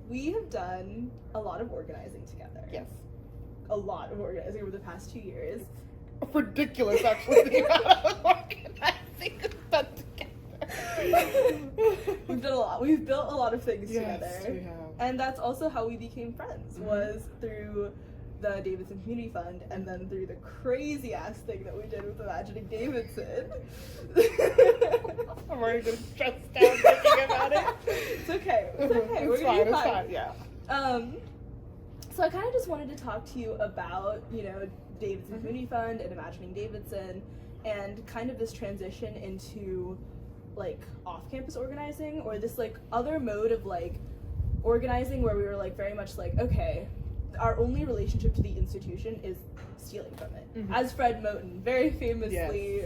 we have done a lot of organizing together. Yes. A lot of organizing over the past 2 years. Ridiculous, actually, the amount of organizing we've done together. We've done a lot. We've built a lot of things Yes, together. we have. And that's also how we became friends, was through the Davidson Community Fund, and then through the crazy ass thing that we did with Imagining Davidson. I'm already getting stressed out thinking about it. It's okay. It's okay. It's We're gonna be fine, fine. it's fine, yeah. So I kind of just wanted to talk to you about, Davidson Community Fund and Imagining Davidson, and kind of this transition into, like, off-campus organizing, or this, like, other mode of, like, organizing where we were, like, very much like, okay, our only relationship to the institution is stealing from it. As Fred Moten very famously,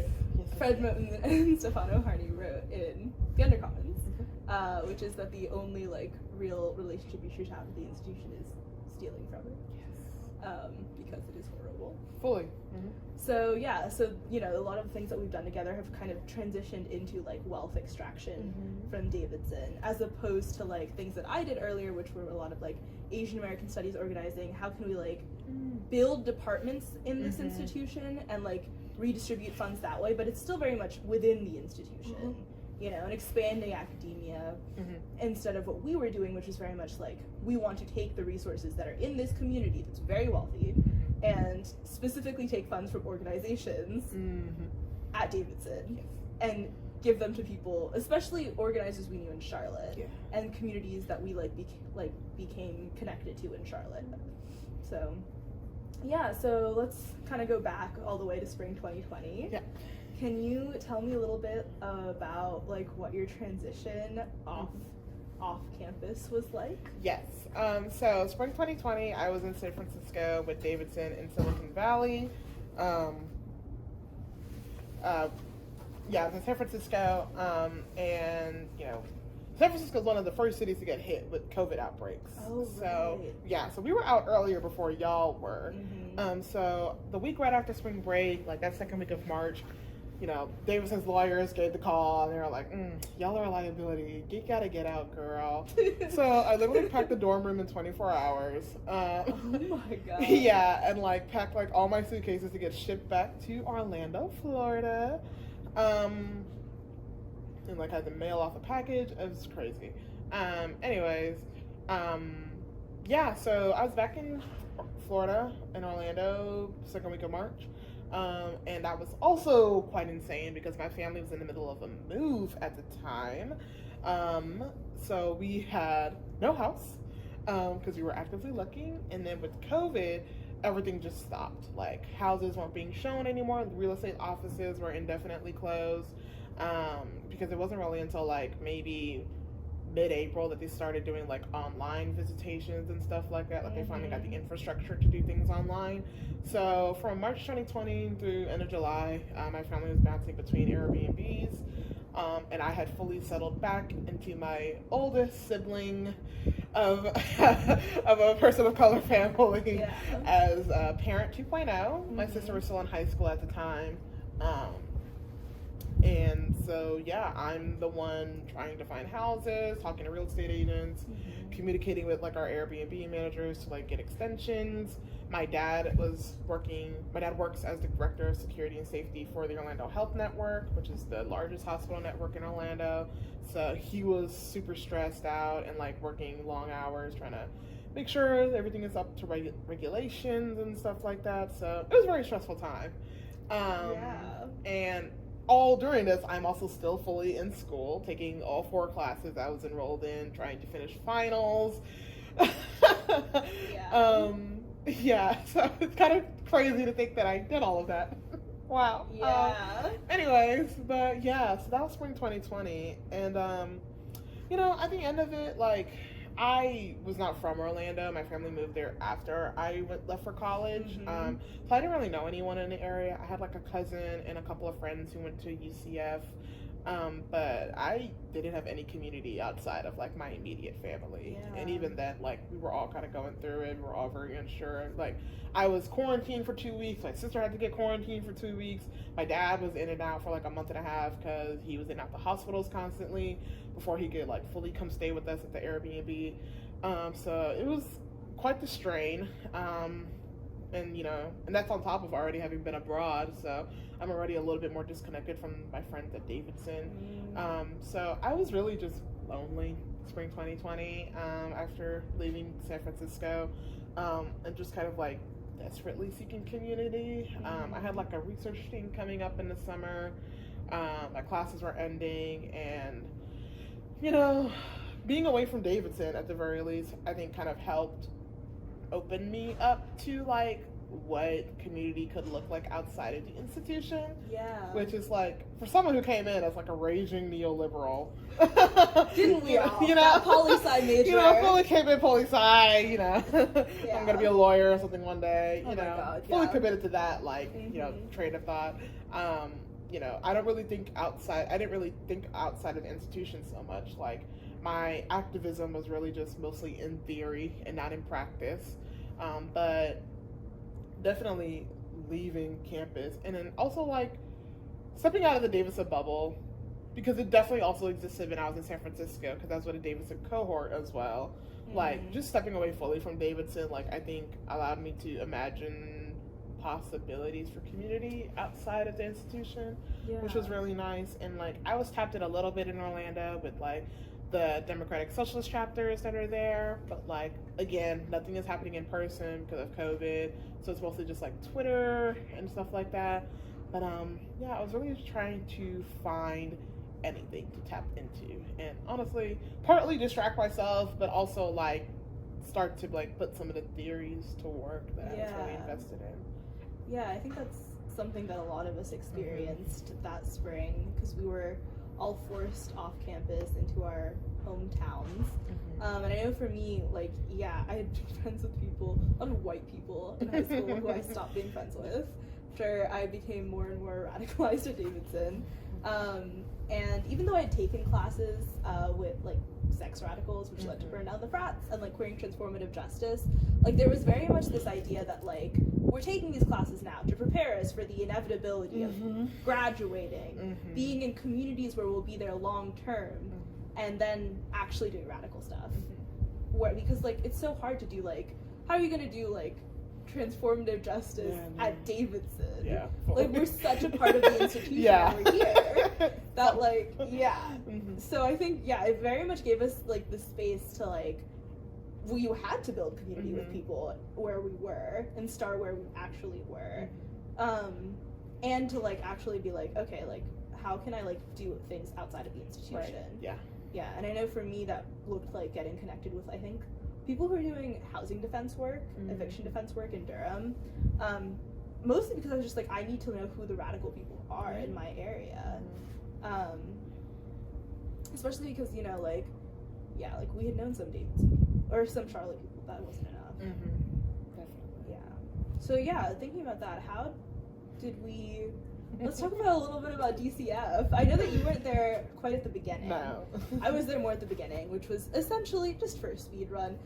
Fred Moten and Stefano Harney wrote in The Undercommons, which is that the only, like, real relationship you should have with the institution is stealing from it. Because it is horrible. Fully. So yeah, a lot of things that we've done together have kind of transitioned into like wealth extraction from Davidson, as opposed to like things that I did earlier, which were a lot of like Asian American studies organizing. How can we like build departments in this institution and like redistribute funds that way, but it's still very much within the institution, and expanding academia instead of what we were doing, which is very much like, we want to take the resources that are in this community that's very wealthy and specifically take funds from organizations at Davidson and give them to people, especially organizers we knew in Charlotte and communities that we became connected to in Charlotte. So so let's kind of go back all the way to spring 2020. Can you tell me a little bit about like what your transition off campus was like? Yes. So spring 2020, I was in San Francisco with Davidson in Silicon Valley. I was in San Francisco, and San Francisco is one of the first cities to get hit with COVID outbreaks. Oh, so right. so we were out earlier before y'all were. So the week right after spring break, like that second week of March, Davidson's lawyers gave the call, and they were like, y'all are a liability. You gotta get out, girl. So I literally packed the dorm room in 24 hours. Oh my god. Yeah, and like packed like all my suitcases to get shipped back to Orlando, Florida. And like had to mail off a package. It was crazy. So I was back in Florida, in Orlando, second week of March. And that was also quite insane because my family was in the middle of a move at the time. So we had no house because we were actively looking. And then with COVID, everything just stopped. Like houses weren't being shown anymore. The real estate offices were indefinitely closed because it wasn't really until like maybe mid-April that they started doing like online visitations and stuff like that. Like they finally got the infrastructure to do things online. So from March 2020 through end of July, my family was bouncing between Airbnbs, and I had fully settled back into my oldest sibling of a person of color family as parent 2.0. My sister was still in high school at the time. And so, I'm the one trying to find houses, talking to real estate agents, communicating with like our Airbnb managers to like get extensions. My dad works as the director of security and safety for the Orlando Health Network, which is the largest hospital network in Orlando. So he was super stressed out and like working long hours trying to make sure everything is up to regulations and stuff like that. So it was a very stressful time. And all during this, I'm also still fully in school, taking all 4 classes I was enrolled in, trying to finish finals. So it's kind of crazy to think that I did all of that. Wow. Anyways, but so that was spring 2020. And, at the end of it, like, I was not from Orlando. My family moved there after I left for college. So I didn't really know anyone in the area. I had like a cousin and a couple of friends who went to UCF. But I didn't have any community outside of like my immediate family. And even then, like, we were all kind of going through it. We were all very unsure. Like, I was quarantined for 2 weeks. My sister had to get quarantined for 2 weeks. My dad was in and out for like a month and a half because he was in and out the hospitals constantly before he could like fully come stay with us at the Airbnb. So it was quite the strain. And that's on top of already having been abroad, so I'm already a little bit more disconnected from my friends at Davidson. So I was really just lonely spring 2020 after leaving San Francisco, and just kind of like desperately seeking community. I had like a research thing coming up in the summer. My classes were ending, and being away from Davidson at the very least, I think kind of helped open me up to like what community could look like outside of the institution. Yeah. Which is like, for someone who came in as like a raging neoliberal. Didn't we all? That poli-sci major. Fully came in poli-sci, Yeah. I'm going to be a lawyer or something one day, my God, fully yeah. committed to that, like, train of thought. I didn't really think outside of the institution so much. Like, my activism was really just mostly in theory and not in practice. But definitely leaving campus, and then also like stepping out of the Davidson bubble, because it definitely also existed when I was in San Francisco, because I was with a Davidson cohort as well. Like, just stepping away fully from Davidson, like, I think allowed me to imagine possibilities for community outside of the institution, which was really nice. And like, I was tapped in a little bit in Orlando with like the Democratic Socialist chapters that are there, but like, again, nothing is happening in person because of COVID, so it's mostly just like Twitter and stuff like that. But I was really just trying to find anything to tap into, and honestly, partly distract myself, but also like start to like put some of the theories to work that I was really invested in. Yeah, I think that's something that a lot of us experienced that spring, because we were all forced off campus into our hometowns. And I know for me, like, I had been friends with people, a lot of white people in high school who I stopped being friends with after I became more and more radicalized at Davidson. And even though I had taken classes with like sex radicals, which led to burn down the frats, and like queering transformative justice, like there was very much this idea that like, we're taking these classes now to prepare us for the inevitability of graduating, being in communities where we'll be there long term, and then actually doing radical stuff. Because like, it's so hard to do, like, how are you gonna do like transformative justice at Davidson? Like, we're such a part of the institution over here that like, so I think it very much gave us like the space to like, well, you had to build community with people where we were and start where we actually were, and to like actually be like, okay, like, how can I like do things outside of the institution? And I know for me that looked like getting connected with, I think, people who are doing housing defense work, eviction defense work in Durham, mostly because I was just like, I need to know who the radical people are in my area, especially because like we had known some Davidson people or some Charlotte people. That wasn't enough. Definitely. So thinking about that, how did we? Let's talk about a little bit about DCF. I know that you weren't there quite at the beginning. No. I was there more at the beginning, which was essentially just for a speed run.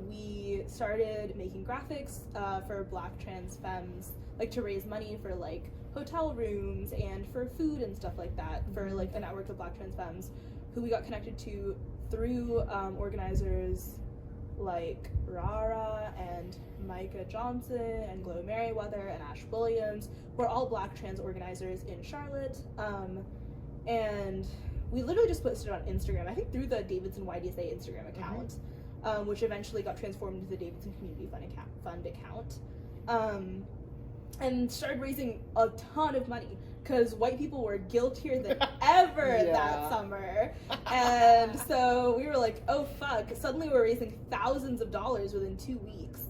We started making graphics for Black trans femmes, like to raise money for like hotel rooms and for food and stuff like that, for like a network of Black trans femmes who we got connected to through organizers like Rara and Micah Johnson and Glow Merriweather and Ash Williams. We're all Black trans organizers in Charlotte, and we literally just posted on Instagram, I think through the Davidson YDSA Instagram account, which eventually got transformed into the Davidson Community Fund account, and started raising a ton of money, because white people were guiltier than ever that summer. And so we were like, oh fuck, suddenly we're raising thousands of dollars within 2 weeks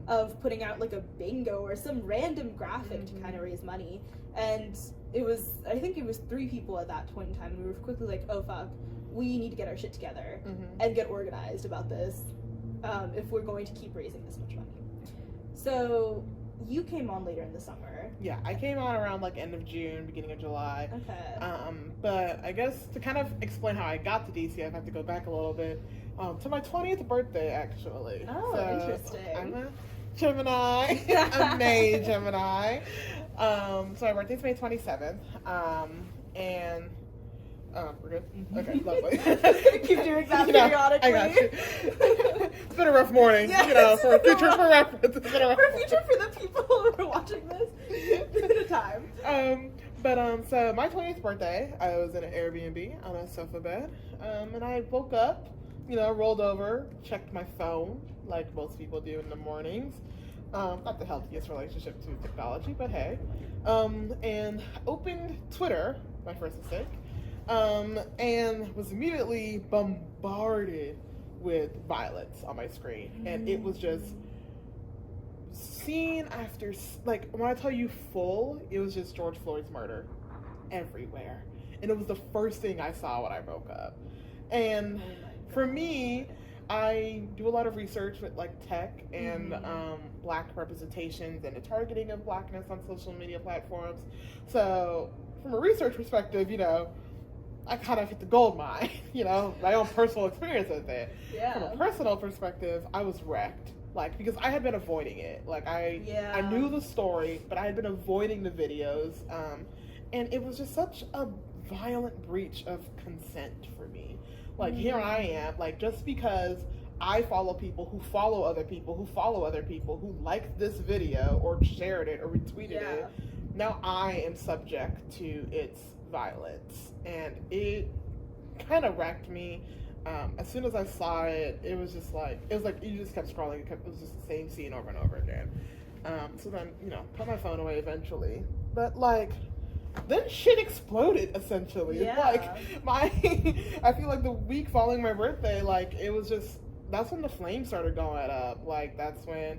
of putting out like a bingo or some random graphic to kind of raise money. And I think it was 3 people at that point in time, and we were quickly like, oh fuck, we need to get our shit together and get organized about this if we're going to keep raising this much money. So you came on later in the summer. Yeah, I came on around like end of June, beginning of July. Okay. But I guess to kind of explain how I got to DC, I have to go back a little bit to my 20th birthday, actually. Oh, so interesting. I'm a Gemini, a May Gemini. So my birthday's May 27th, and We're good? Mhm. Okay, lovely. Keep doing that You know, periodically. I got you. It's been a rough morning, Yes. you know, for future for reference. It's been a rough For future for the people who are watching this, at a time. So my 20th birthday, I was in an Airbnb on a sofa bed, and I woke up, you know, rolled over, checked my phone, like most people do in the mornings. Not the healthiest relationship to technology, but hey. And opened Twitter, my first mistake, and was immediately bombarded with violence on my screen. And it was just scene after, like, when I tell you full, it was just George Floyd's murder everywhere. And it was the first thing I saw when I woke up. And for me, I do a lot of research with like tech and black representations and the targeting of blackness on social media platforms. So from a research perspective, you know, I kind of hit the gold mine, you know, my own personal experience with it. Yeah. From a personal perspective, I was wrecked. Like, because I had been avoiding it. Like, I knew the story, but I had been avoiding the videos. And it was just such a violent breach of consent for me. Like, here I am, like, just because I follow people who follow other people who follow other people who liked this video or shared it or retweeted it, now I am subject to its violence. And it kind of wrecked me. As soon as I saw it, it was like you just kept scrolling. It was just the same scene over and over again. So then, you know, put my phone away eventually. But, like, then shit exploded, essentially. Yeah. Like, I feel like the week following my birthday, like, it was just, that's when the flames started going up. Like, that's when,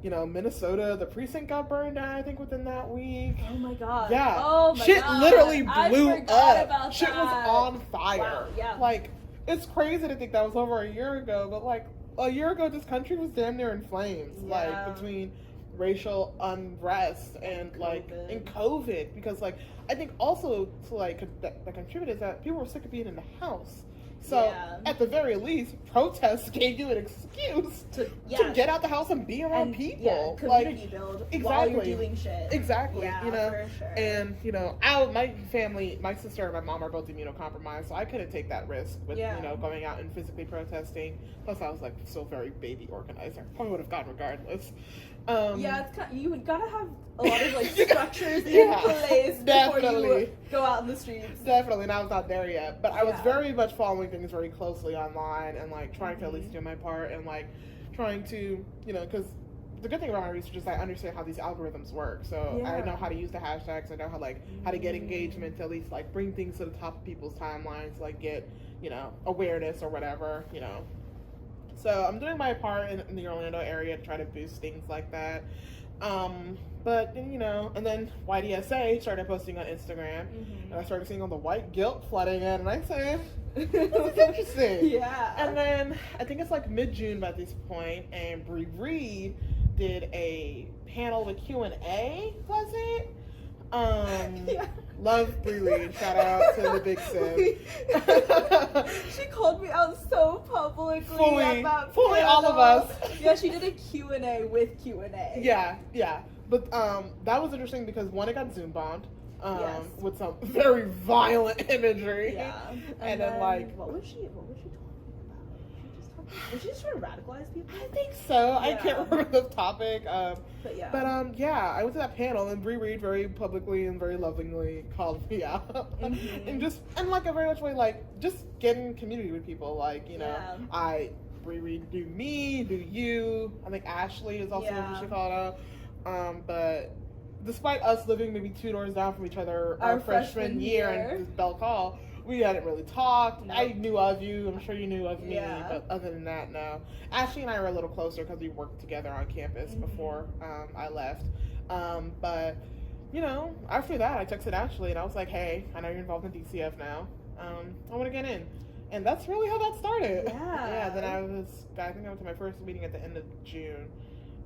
you know, Minnesota, the precinct got burned down, I think, within that week. Oh my god. Yeah. Oh my shit god. literally blew I up. forgot about Shit that. was on fire. Wow, yeah. Like, it's crazy to think that was over a year ago, but, like, a year ago, this country was damn near in flames. Yeah. Like, between racial unrest and COVID. and COVID, because, like, I think also to, like, that contributed is that people were sick of being in the house. So at the very least, protests gave you an excuse to get out the house and be around people. Yeah, community build while you're doing shit. Exactly. Yeah, you know, for sure. and you know, my family, my sister and my mom are both immunocompromised, so I couldn't take that risk with you know, going out and physically protesting. Plus, I was like still very baby organized. I probably would have gone regardless. It's you gotta have a lot of like structures in place before you go out in the streets. Definitely, and I was not there yet. But I was very much following things very closely online and like trying to at least do my part and like trying to, you know, because the good thing about my research is I understand how these algorithms work. So I know how to use the hashtags. I know how to get engagement to at least like bring things to the top of people's timelines, like get, you know, awareness or whatever, you know. So I'm doing my part in the Orlando area to try to boost things like that. But, you know, and then YDSA started posting on Instagram, and I started seeing all the white guilt flooding in, and I said, this is interesting. Yeah. And then I think it's like mid-June by this point, and Bree Reed did a panel with Q&A, was it? Love Bree Reed. Shout out to the big sis. She called me out so publicly at that fully panel. all of us. Yeah, she did a Q&A with Q&A. Yeah. But that was interesting because one, it got Zoom bombed with some very violent imagery. Yeah. And then like, what was she talking about? Was she just trying to radicalize people? I think so. I can't remember the topic. But I went to that panel and Bree Reed very publicly and very lovingly called me out. and like a very much way, like just getting community with people. Like, you know, Bree Reed, do me, do you. I think Ashley is also what she called out. But despite us living maybe 2 doors down from each other our freshman year in Bell Call, we hadn't really talked. I knew of you. I'm sure you knew of me. But other than that, no. Ashley and I were a little closer because we worked together on campus before I left. But, you know, after that, I texted Ashley and I was like, hey, I know you're involved in DCF now. I want to get in. And that's really how that started. Yeah. Then I think I went to my first meeting at the end of June.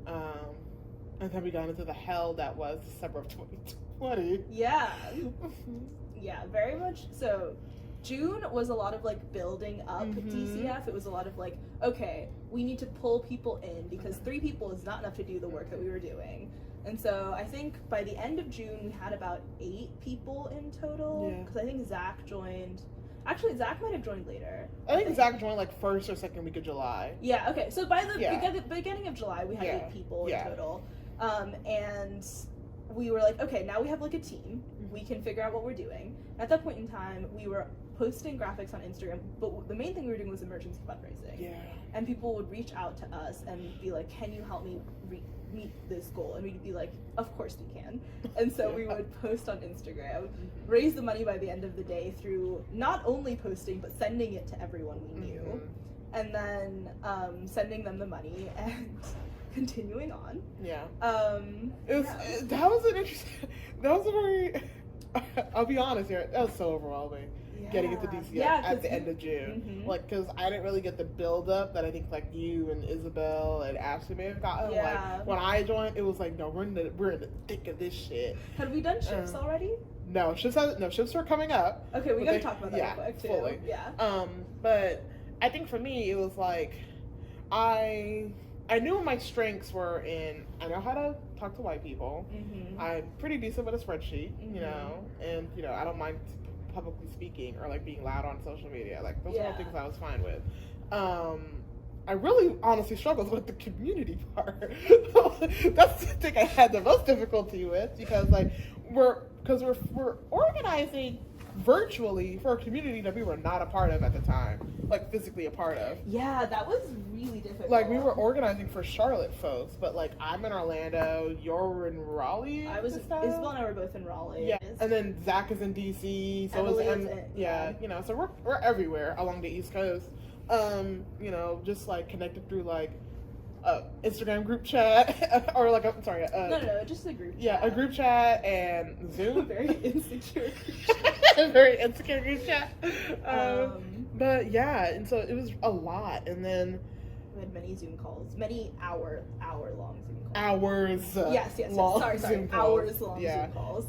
And then we got into the hell that was December of 2020. Yeah. Yeah, very much. So, June was a lot of like building up DCF. It was a lot of like, okay, we need to pull people in because 3 people is not enough to do the work that we were doing. And so I think by the end of June we had about 8 people in total. Because I think Zach joined. Actually, Zach might have joined later. I think Zach joined like first or second week of July. Yeah. Okay. So by the beginning of July, we had 8 people in total, and we were like, okay, now we have like a team. We can figure out what we're doing. At that point in time, we were posting graphics on Instagram, but the main thing we were doing was emergency fundraising. Yeah. And people would reach out to us and be like, can you help me meet this goal? And we'd be like, of course we can. And so we would post on Instagram, raise the money by the end of the day through not only posting, but sending it to everyone we knew. And then sending them the money and continuing on. Yeah. That was an interesting, that was a very, I'll be honest here, that was so overwhelming. Getting into DCF at the end of June, like, because I didn't really get the build up that I think like you and Isabel and Ashley may have gotten. Like when I joined, it was like, no, we're in the thick of this shit. Had we done shifts already? No, shifts are coming up. Okay, we gotta talk about that real quick too. Fully. Yeah. But I think for me, it was like I knew what my strengths were in. I know how to talk to white people. I'm pretty decent with a spreadsheet, you know, and you know I don't mind publicly speaking or like being loud on social media. Like those are all things I was fine with. I really honestly struggled with the community part. That's the thing I had the most difficulty with because like we're organizing virtually for a community that we were not a part of at the time, like physically a part of. Yeah, that was really difficult. Like we were organizing for Charlotte folks, but like I'm in Orlando, you're in Raleigh. Isabel and I were both in Raleigh. Yeah, and then Zach is in DC, so you know, so we're everywhere along the East Coast. You know, just like connected through like Instagram group chat or like no, just a group chat. Yeah, a group chat and Zoom. Very insecure. Very insecure group chat. But yeah, and so it was a lot, and then we had many Zoom calls, many hour long Zoom calls. Hours. Yes. Long sorry. Zoom calls. Hours long Zoom calls.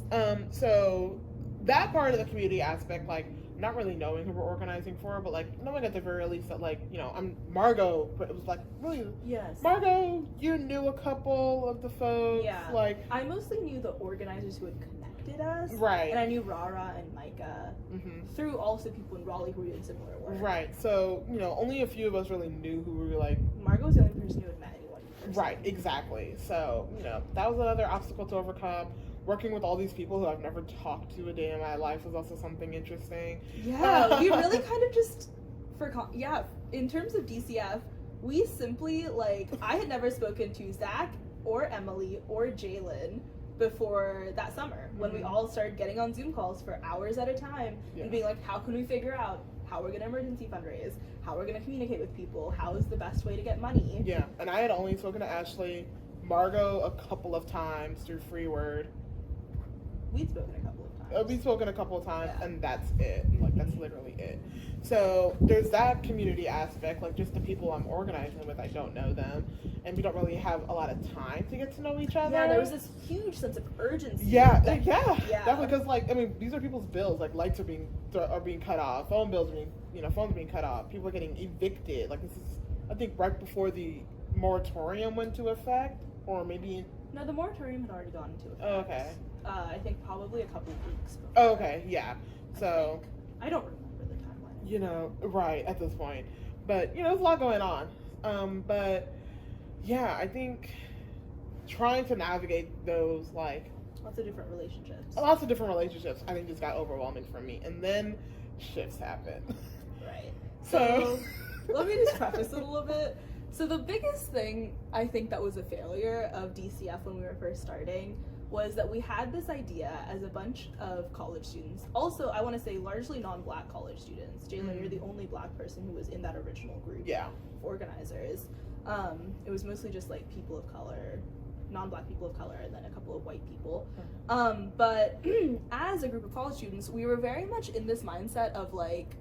So that part of the community aspect, like not really knowing who we're organizing for, but like knowing at the very least that like, you know, I'm Margot, but it was like really Margot, you knew a couple of the folks. Yeah. Like I mostly knew the organizers who had connected us. Right. And I knew Rara and Micah through also people in Raleigh who were doing similar work. Right. So, you know, only a few of us really knew who we were like. Margot was the only person who had met anyone. Right, exactly. So, you know, that was another obstacle to overcome. Working with all these people who I've never talked to a day in my life was also something interesting. Yeah, we really kind of just, in terms of DCF, we simply, like, I had never spoken to Zach or Emily or Jaelyn before that summer when we all started getting on Zoom calls for hours at a time and being like, how can we figure out how we're going to emergency fundraise, how we're going to communicate with people, how is the best way to get money. Yeah, and I had only spoken to Ashley, Margot a couple of times through Free Word. We'd spoken a couple of times. We've spoken a couple of times, and that's it. Like, that's literally it. So there's that community aspect, like just the people I'm organizing with, I don't know them, and we don't really have a lot of time to get to know each other. Yeah, there was this huge sense of urgency. Yeah, definitely, because like, I mean, these are people's bills. Like, lights are being cut off, phone bills phones are being cut off, people are getting evicted. Like, this is, I think, right before the moratorium went into effect, or maybe. No, the moratorium had already gone into effect. Oh, okay. I think probably a couple of weeks before. Oh, okay, yeah. So I don't remember the timeline. You know, right at this point. But, you know, there's a lot going on. But yeah, I think trying to navigate those, like, lots of different relationships, I think just got overwhelming for me. And then shifts happen. Right. So let me just preface it a little bit. So the biggest thing I think that was a failure of DCF when we were first starting was that we had this idea as a bunch of college students. Also, I want to say largely non-Black college students. Jaelyn, you're the only Black person who was in that original group of organizers. It was mostly just like people of color, non-Black people of color, and then a couple of white people. But as a group of college students, we were very much in this mindset of like,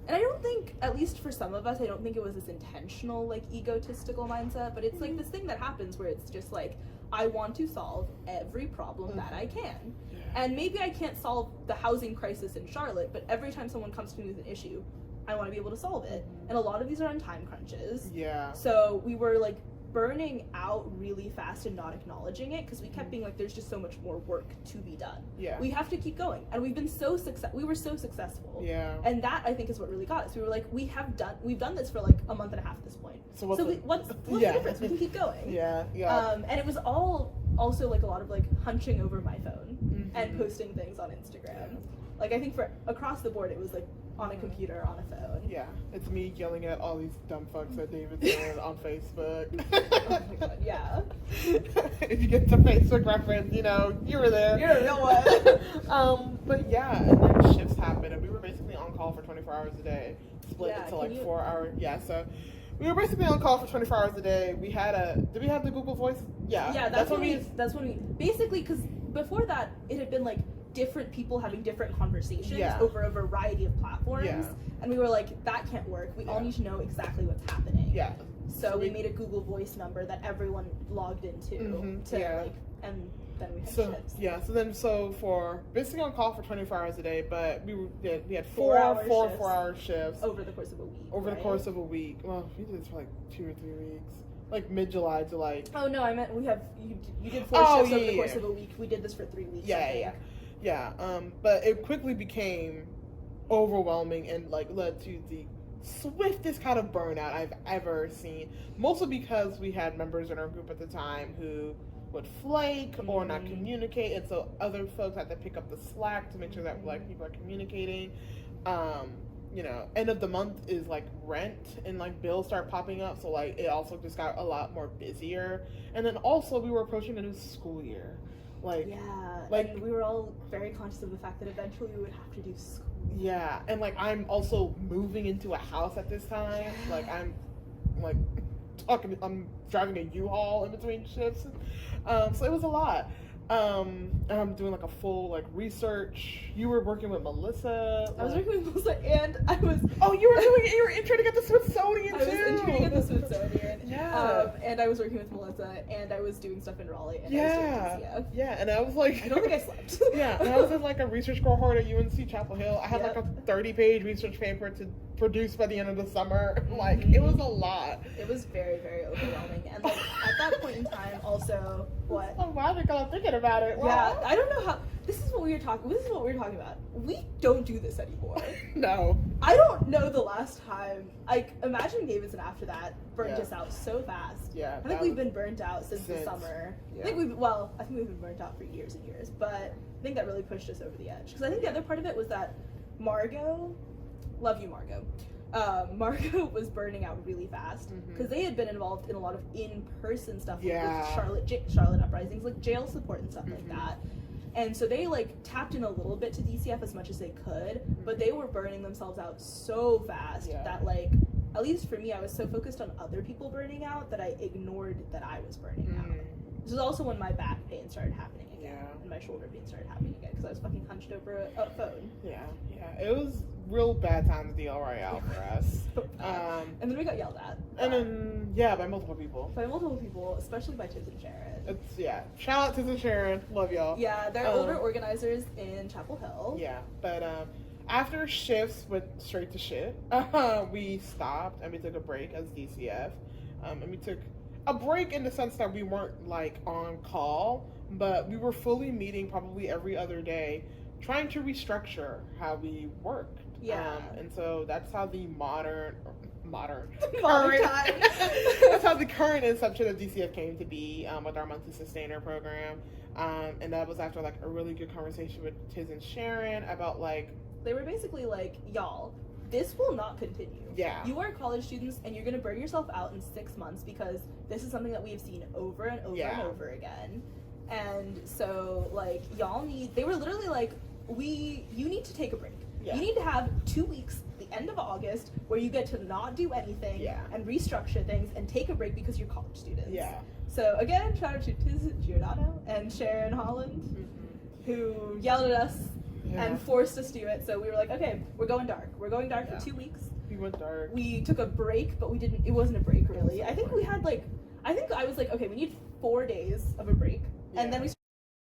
And I don't think, at least for some of us, I don't think it was this intentional, like, egotistical mindset, but it's like this thing that happens where it's just like, I want to solve every problem that I can. Yeah. And maybe I can't solve the housing crisis in Charlotte, but every time someone comes to me with an issue, I want to be able to solve it. And a lot of these are on time crunches. Yeah. So we were like burning out really fast and not acknowledging it because we kept being like, there's just so much more work to be done. Yeah. We have to keep going. And we've been we were so successful. Yeah. And that, I think, is what really got us. We were like, we've done this for like a month and a half at this point. So what's the difference? We can keep going. Yeah. Yeah. And it was all also like a lot of like hunching over my phone and posting things on Instagram. Yeah. Like I think for across the board, it was like on a computer, on a phone. Yeah, it's me yelling at all these dumb fucks at Davidson on Facebook. Oh my god, yeah. If you get the Facebook reference, you know, you were there. You're a real one. But yeah, and then shifts happened, and we were basically on call for 24 hours a day, split into like 4 hours. Yeah, so we were basically on call for 24 hours a day. We had did we have the Google Voice? Yeah. Yeah, that's when we basically, because before that, it had been like different people having different conversations over a variety of platforms. Yeah. And we were like, that can't work. We all need to know exactly what's happening. Yeah. So we made a Google Voice number that everyone logged into like, and then we had shifts. Yeah, so for basically on call for 24 hours a day, but we had 4 4-hour shifts over the course of a week. The course of a week. Well, we did this for like 2 or 3 weeks. Like mid-July to like... Oh no, I meant you did 4 shifts over the course of a week. We did this for 3 weeks. Yeah, but it quickly became overwhelming and like led to the swiftest kind of burnout I've ever seen. Mostly because we had members in our group at the time who would flake or not communicate, and so other folks had to pick up the slack to make sure that like people are communicating. You know, end of the month is like rent and like bills start popping up, so like it also just got a lot more busier. And then also we were approaching the new school year. And we were all very conscious of the fact that eventually we would have to do school. Yeah, and like I'm also moving into a house at this time. Like I'm driving a U-Haul in between shifts. So it was a lot. And I'm doing like a full like research. You were working with Melissa. I was working with Melissa, and I was. Oh, you were interning at the Smithsonian too. I was interning at the Smithsonian. Yeah. And I was working with Melissa, and I was doing stuff in Raleigh, and I was doing DCF. Yeah, and I was like, I don't think I slept. Yeah, and I was in like a research cohort at UNC Chapel Hill. I had like a 30-page research paper to produce by the end of the summer. Like it was a lot. It was very, very overwhelming, and like at that point in time, also what? Oh, wow, I'm thinking about it. Wow. Yeah, I don't know how. This is what we were talking about. We don't do this anymore. No. I don't know the last time. Like, imagine Davidson after that burned us out so fast. Yeah. I think we've been burnt out since the summer. Yeah. I think we've been burnt out for years and years. But I think that really pushed us over the edge. Because I think the other part of it was that Margot, love you, Margot. Margot was burning out really fast because they had been involved in a lot of in-person stuff with Charlotte uprisings, like jail support and stuff like that. And so they like tapped in a little bit to DCF as much as they could, but they were burning themselves out so fast that like, at least for me, I was so focused on other people burning out that I ignored that I was burning out. This was also when my back pain started happening again, and my shoulder pain started happening again because I was fucking hunched over a phone. Yeah, it was real bad times DL Royale for us. And then we got yelled at. And then by multiple people. By multiple people, especially by Tiz and Sharon. Shout out Tiz and Sharon, love y'all. Yeah, they're older organizers in Chapel Hill. Yeah, but after shifts went straight to shit, we stopped and we took a break as DCF, and we took a break in the sense that we weren't like on call, but we were fully meeting probably every other day, trying to restructure how we worked. And so that's how the modern time. That's how the current inception of DCF came to be, with our monthly sustainer program. And that was after like a really good conversation with Tiz and Sharon about like, they were basically like, y'all, this will not continue. Yeah. You are college students and you're going to burn yourself out in 6 months because this is something that we have seen over and over and over again. And so like, they were literally like, you need to take a break. You need to have 2 weeks, the end of August, where you get to not do anything and restructure things and take a break because you're college students. So again, shout out to Tiz Giordano and Sharon Holland, who yelled at us and forced us to do it. So we were like, okay, we're going dark. We're going dark Yeah. for 2 weeks. We went dark. We took a break, but it wasn't a break really. I think we had I was like, okay, we need 4 days of a break. And then we